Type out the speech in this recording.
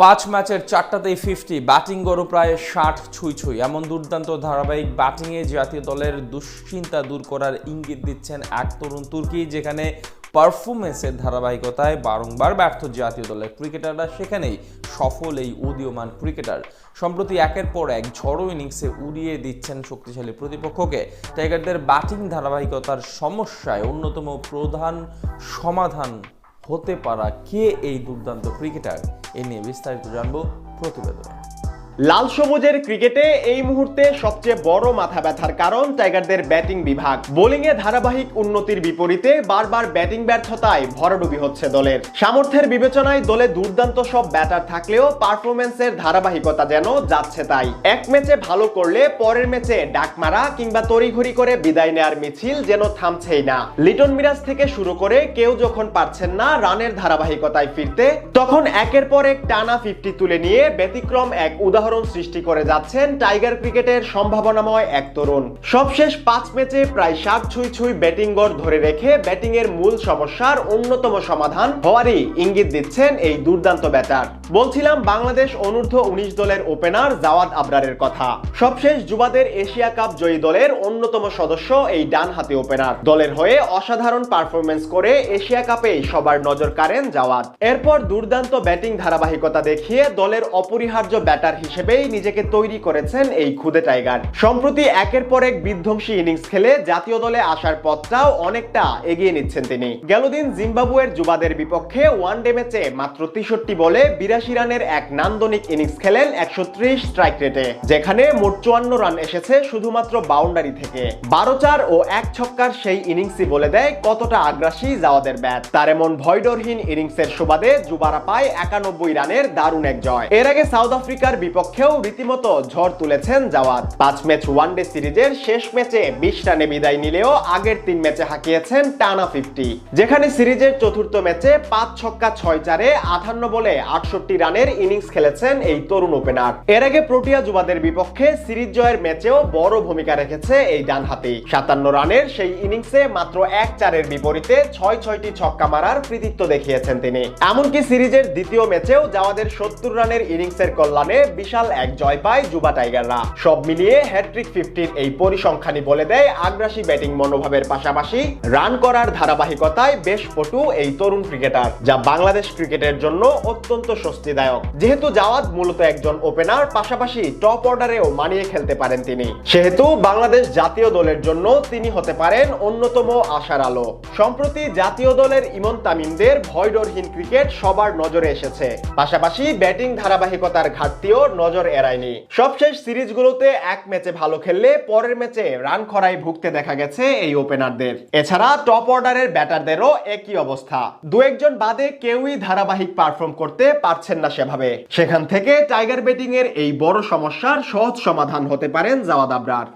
5 ম্যাচের 4টাতেই 50, ব্যাটিং গড়ও প্রায় 60 ছুঁই এমন দুর্দান্ত ধারাবাহিক ব্যাটিংয়ে জাতীয় দলের দুশ্চিন্তা দূর করার ইঙ্গিত দিচ্ছেন এক তরুণ তুর্কি। যেখানে পারফরমেন্সের ধারাবাহিকতায় বারংবার ব্যর্থ জাতীয় দলের ক্রিকেটাররা, সেখানেই সফল এই উদীয়মান ক্রিকেটার সম্প্রতি একের পর এক ঝড়ো ইনিংসে উড়িয়ে দিচ্ছেন শক্তিশালী প্রতিপক্ষকে। টাইগারদের ব্যাটিং ধারাবাহিকতার সমস্যায় অন্যতম প্রধান সমাধান হতে পারা কে এই দুর্দান্ত ক্রিকেটার, এ নিয়ে বিস্তারিত জানবো প্রতিবেদনে। লাল সবুজের ক্রিকেটে এই মুহূর্তে সবচেয়ে বড় মাথা ব্যথার কারণ টাইগারদের ব্যাটিং বিভাগ। বোলিংয়ে ধারাবাহিক উন্নতির বিপরীতে বারবার ব্যাটিং ব্যর্থতায় ভরাডুবি হচ্ছে দলের। সামর্থ্যের বিবেচনায় দলে দুর্দান্ত সব ব্যাটার থাকলেও পারফরমেন্সের ধারাবাহিকতা যেন যাচ্ছে তাই। এক ম্যাচে ভালো করলে পরের ম্যাচে ডাক মারা কিংবা তড়িঘড়ি করে বিদায় নেয়ার মিছিল যেন থামছেই না। লিটন মিরাজ থেকে শুরু করে কেউ যখন পারছেন না রানের ধারাবাহিকতায় ফিরতে, তখন একের পর এক টানা 50 তুলে নিয়ে ব্যতিক্রম এক উদাহরণ সৃষ্টি করে যাচ্ছেন টাইগার ক্রিকেটের সম্ভাবনাময় এক তরুণ। সবশেষ 5 ম্যাচে প্রায় 60 ছুঁই ব্যাটিং গড় ধরে রেখে ব্যাটিং এর মূল সমস্যার অন্যতম সমাধান হওয়ারই ইঙ্গিত দিচ্ছেন এই দুর্দান্ত ব্যাটার। বলছিলাম বাংলাদেশ অনূর্ধ্ব 19 দলের ওপেনার জাওয়াদ আবরারের কথা। সবশেষ যুবাদের এশিয়া কাপ জয়ী দলের অন্যতম সদস্য এই ডানহাতি ওপেনার। দলের হয়ে অসাধারণ পারফরমেন্স করে এশিয়া কাপে সবার নজর কাড়েন জাওয়াদ। এরপর দুর্দান্ত ব্যাটিং ধারাবাহিকতা দেখিয়ে দলের অপরিহার্য ব্যাটার হিসেবেই নিজেকে তৈরি করেছেন এই খুদে টাইগার। সম্প্রতি একের পর এক বিধ্বংসী ইনিংস খেলে জাতীয় দলে আসার পথটাও অনেকটা এগিয়ে নিচ্ছেন তিনি। গেলদিন জিম্বাবুয়ের যুবাদের বিপক্ষে ওয়ানডে ম্যাচে মাত্র 63 বলে 82 রানের এক নান্দনিক ইনিংস খেলেন 130 স্ট্রাইক রেটে, যেখানে মোট 54 রান এসেছে শুধুমাত্র বাউন্ডারি থেকে। 12-4 ও 1 ছক্কার সেই ইনিংসই বলে দেয় কতটা আগ্রাসী জাওয়াদের ব্যাট। তার এমন ভয়ডরহীন ইনিংসের সুবাদে যুবারা পায় 91 রানের দারুণ এক জয়। এর আগে সাউথ আফ্রিকার বিপক্ষেও রীতিমতো ঝড় তুলেছেন জাওয়াদ। 5 ম্যাচ ওয়ানডে সিরিজের শেষ ম্যাচে 20 রানে বিদায় নিলেও আগের 3 ম্যাচে হাঁকিয়েছেন টানা 50, যেখানে সিরিজের চতুর্থ ম্যাচে 5 ছক্কা 6-4-এ 58 বলে 68 রানের ইনিংস খেলেছেন এই তরুণ ওপেনার। এর আগে প্রোটিয়া যুবাদের বিপক্ষে সিরিজ জয়ের ম্যাচেও বড় ভূমিকা রেখেছে এই ডানহাতি। 57 রানের সেই ইনিংসে মাত্র 1-4-এর বিপরীতে 6-6টি ছক্কা মারার কৃতিত্ব দেখিয়েছেন তিনি। এমনকি সিরিজের দ্বিতীয় ম্যাচেও জাওয়াদের 70 রানের ইনিংসের কল্যাণে বিশাল এক জয় পায় যুবা টাইগাররা। সব মিলিয়ে হ্যাট্রিক 50-র এই পরিসংখ্যানই বলে দেয় আগ্রাসী ব্যাটিং মনোভাবের পাশাপাশি রান করার ধারাবাহিকতায় বেশ পটু এই তরুণ ক্রিকেটার, যা বাংলাদেশ ক্রিকেটের জন্য অত্যন্ত স্বস্তিদায়ক। যেহেতু জাওয়াদ মূলত একজন ওপেনার, পাশাপাশি টপ অর্ডারেও মানিয়ে খেলতে পারেন তিনি, সেহেতু বাংলাদেশ জাতীয় দলের জন্য তিনি হতে পারেন অন্যতম আশার আলো। সম্প্রতি জাতীয় দলের ইমন তামিমদের ভয়ডরহীন ক্রিকেট সবার নজরে এসেছে, পাশাপাশি ব্যাটিং ধারাবাহিকতার ঘাটতিও নজর এড়ায়নি। সবশেষ সিরিজগুলোতে এক ম্যাচে ভালো খেললে পরের ম্যাচে রান খরায় ভুগতে দেখা গেছে এই ওপেনারদের। এছাড়া টপ অর্ডারের ব্যাটারদেরও একই অবস্থা। দু একজন বাদে কেউই ধারাবাহিক পারফর্ম করতে পারছেন না সেভাবে। সেখান থেকে টাইগার ব্যাটিং এর এই বড় সমস্যার সহজ সমাধান হতে পারেন জাওয়াদ আবরার।